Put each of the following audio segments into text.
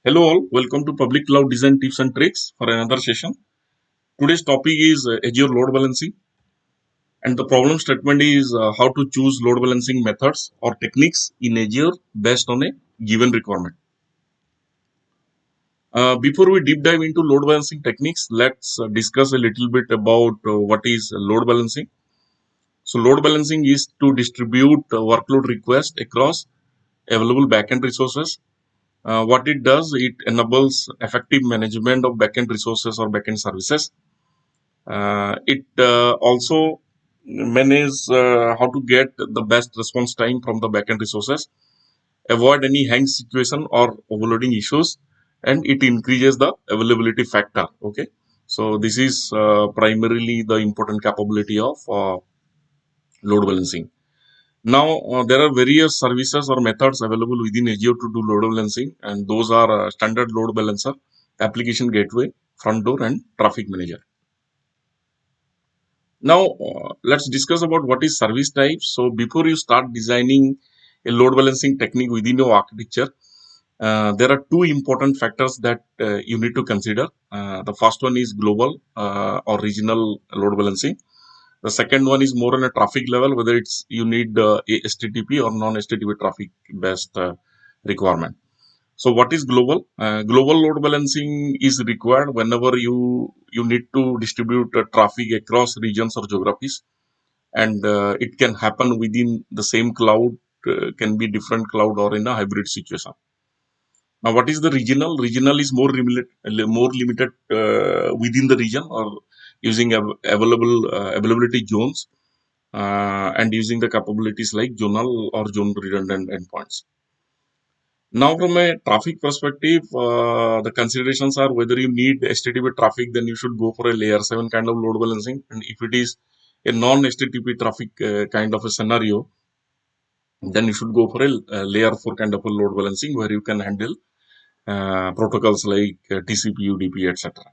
Hello all, welcome to Public Cloud Design Tips and Tricks for another session. Today's topic is Azure load balancing, and the problem statement is how to choose load balancing methods or techniques in Azure based on a given requirement. Before we deep dive into load balancing techniques, let's discuss a little bit about what is load balancing. So load balancing is to distribute workload requests across available backend resources. What it does, it enables effective management of backend resources or backend services. It also manages how to get the best response time from the backend resources, avoid any hang situation or overloading issues, and it increases the availability factor. Okay, so this is primarily the important capability of load balancing. Now, there are various services or methods available within Azure to do load balancing, and those are standard load balancer, application gateway, front door, and traffic manager. Now, let's discuss about what is service type. So, before you start designing a load balancing technique within your architecture, there are two important factors that you need to consider. The first one is global or regional load balancing. The second one is more on a traffic level, whether it's you need a HTTP or non-HTTP traffic based requirement. So what is global? Global load balancing is required whenever you need to distribute traffic across regions or geographies, and it can happen within the same cloud, can be different cloud or in a hybrid situation. Now, what is the regional? Regional is more limited within the region or using availability zones and using the capabilities like zonal or zone redundant endpoints. Now, from a traffic perspective, the considerations are whether you need HTTP traffic, then you should go for a layer 7 kind of load balancing. And if it is a non HTTP traffic kind of a scenario, then you should go for a layer 4 kind of a load balancing where you can handle protocols like TCP, UDP, etc.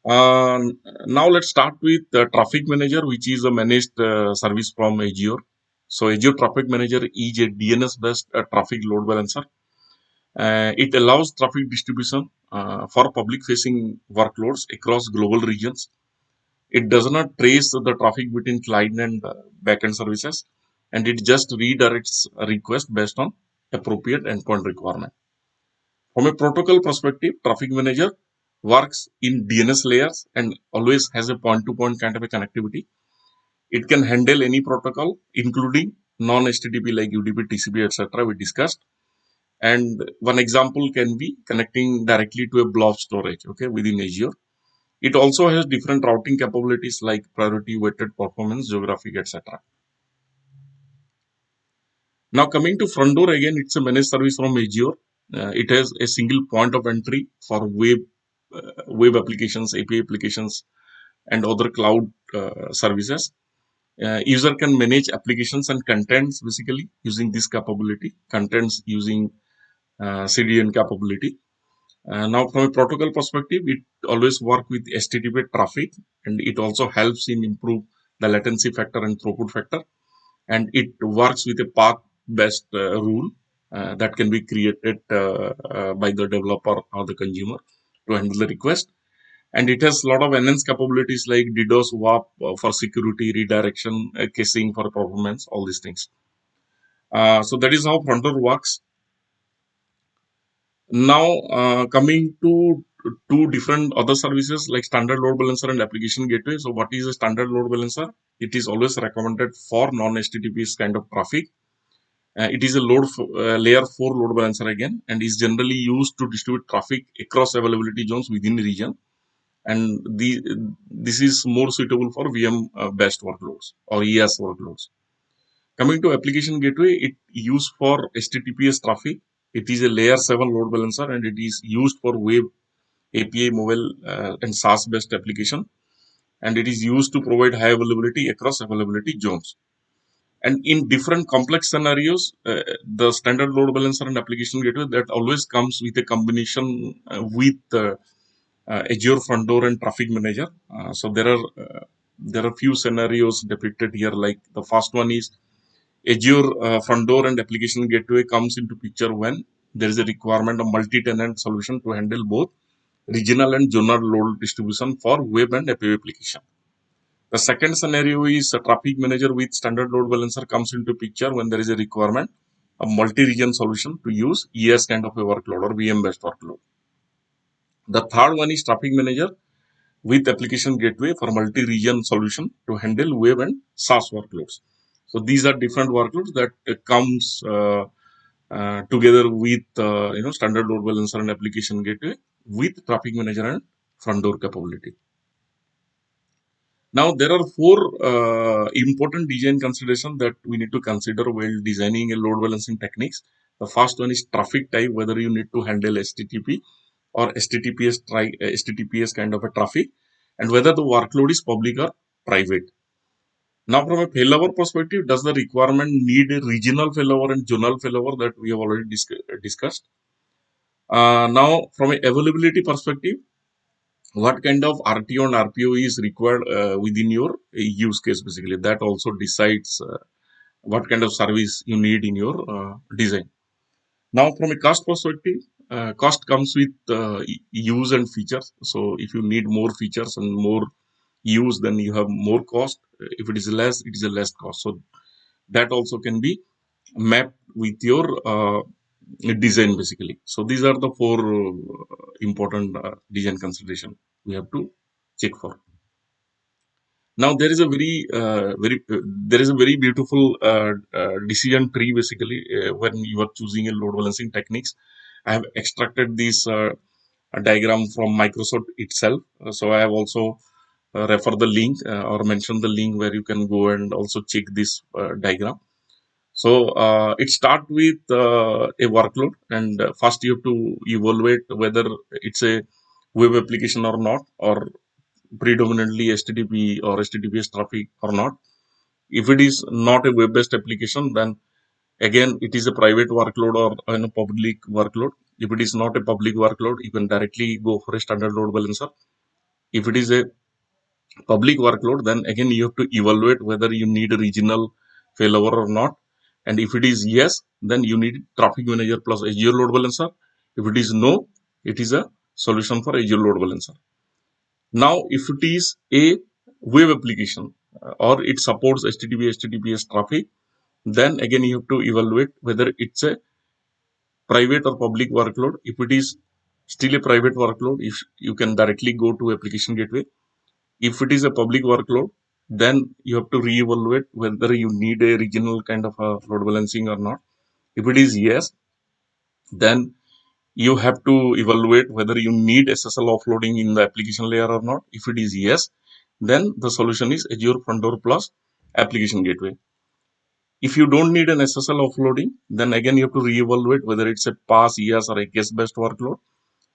Now let's start with Traffic Manager, which is a managed service from Azure. So Azure Traffic Manager is a DNS-based traffic load balancer. It allows traffic distribution for public-facing workloads across global regions. It does not trace the traffic between client and backend services, and it just redirects a request based on appropriate endpoint requirement. From a protocol perspective, Traffic Manager works in DNS layers and always has a point-to-point kind of a connectivity. It can handle any protocol, including non-HTTP like UDP, TCP, etc. we discussed. And one example can be connecting directly to a blob storage, okay, within Azure. It also has different routing capabilities like priority, weighted performance, geographic, etc. Now coming to front door again, it's a managed service from Azure. It has a single point of entry for web applications, API applications, and other cloud services. User can manage applications and contents basically using this capability. Contents using CDN capability. Now, from a protocol perspective, it always work with HTTP traffic, and it also helps in improve the latency factor and throughput factor. And it works with a path-based rule that can be created by the developer or the consumer to handle the request. And it has a lot of enhanced capabilities like DDoS, WAP for security, redirection, caching for performance, all these things. So that is how front door works. Now, coming to two different other services like standard load balancer and application gateway. So, what is a standard load balancer? It is always recommended for non-HTTPS kind of traffic. It is a layer 4 load balancer again, and is generally used to distribute traffic across availability zones within the region. And this is more suitable for VM based workloads or ES workloads. Coming to application gateway, it used for HTTPS traffic. It is a layer 7 load balancer and it is used for web API, mobile, and SaaS based application. And it is used to provide high availability across availability zones. And in different complex scenarios, the standard load balancer and application gateway that always comes with a combination with Azure Front Door and Traffic Manager. So there are few scenarios depicted here. Like the first one is Azure front door and application gateway comes into picture when there is a requirement of multi-tenant solution to handle both regional and zonal load distribution for web and app application. The second scenario is a traffic manager with standard load balancer comes into picture when there is a requirement of multi-region solution to use ES kind of a workload or VM based workload. The third one is traffic manager with application gateway for multi-region solution to handle web and SaaS workloads. So these are different workloads that comes together with standard load balancer and application gateway with traffic manager and front door capability. Now there are four important design considerations that we need to consider while designing a load balancing techniques. The first one is traffic type, whether you need to handle HTTP or HTTPS kind of a traffic, and whether the workload is public or private. Now, from a failover perspective, does the requirement need a regional failover and zonal failover that we have already discussed? Now, from a availability perspective, what kind of RTO and RPO is required within your use case? Basically, that also decides what kind of service you need in your design. Now, from a cost perspective, cost comes with use and features. So, if you need more features and more use, then you have more cost. If it is less, it is a less cost. So, that also can be mapped with your design basically. So, these are the four important design consideration we have to check for. Now there is a very beautiful decision tree basically when you are choosing a load balancing techniques. I have extracted this diagram from Microsoft itself. So I have also refer the link or mention the link where you can go and also check this diagram. So it start with a workload, and first you have to evaluate whether it's a web application or not, or predominantly HTTP or HTTPS traffic or not. If it is not a web-based application, then again it is a private workload or a public workload. If it is not a public workload, you can directly go for a standard load balancer. If it is a public workload, then again you have to evaluate whether you need a regional failover or not. And if it is yes, then you need traffic manager plus Azure load balancer. If it is no, it is a solution for Azure load balancer. Now, if it is a web application or it supports HTTP, HTTPS traffic, then again you have to evaluate whether it's a private or public workload. If it is still a private workload, if you can directly go to application gateway. If it is a public workload, then you have to reevaluate whether you need a regional kind of a load balancing or not. If it is yes, then you have to evaluate whether you need SSL offloading in the application layer or not. If it is yes, then the solution is Azure Front Door plus application gateway. If you don't need an SSL offloading, then again you have to reevaluate whether it's a PaaS, ES, or a case-based workload.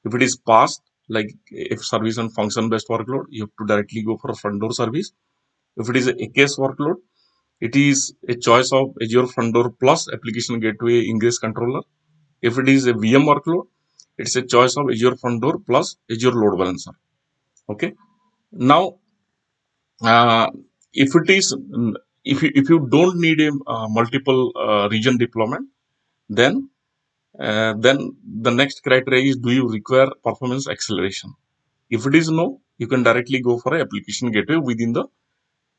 If it is PaaS, like if service and function based workload, you have to directly go for a front door service. If it is a case workload, it is a choice of Azure Front Door plus application gateway ingress controller. If it is a VM workload, it's a choice of Azure Front Door plus Azure Load Balancer. Okay. Now, uh, if it is if you don't need a multiple region deployment, then the next criteria is, do you require performance acceleration? If it is no, you can directly go for a application gateway within the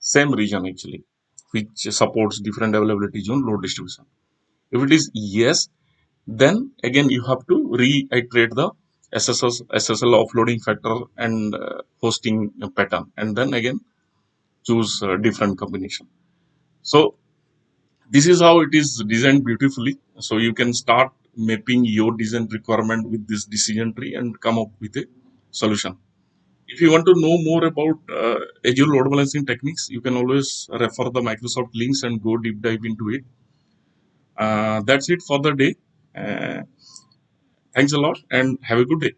same region actually, which supports different availability zone load distribution. If it is yes, then again you have to reiterate the SSL offloading factor and hosting pattern, and then again choose a different combination. So this is how it is designed beautifully. So you can start mapping your design requirement with this decision tree and come up with a solution. If you want to know more about Azure load balancing techniques, you can always refer the Microsoft links and go deep dive into it. That's it for the day. Uh, Thanks a lot and have a good day.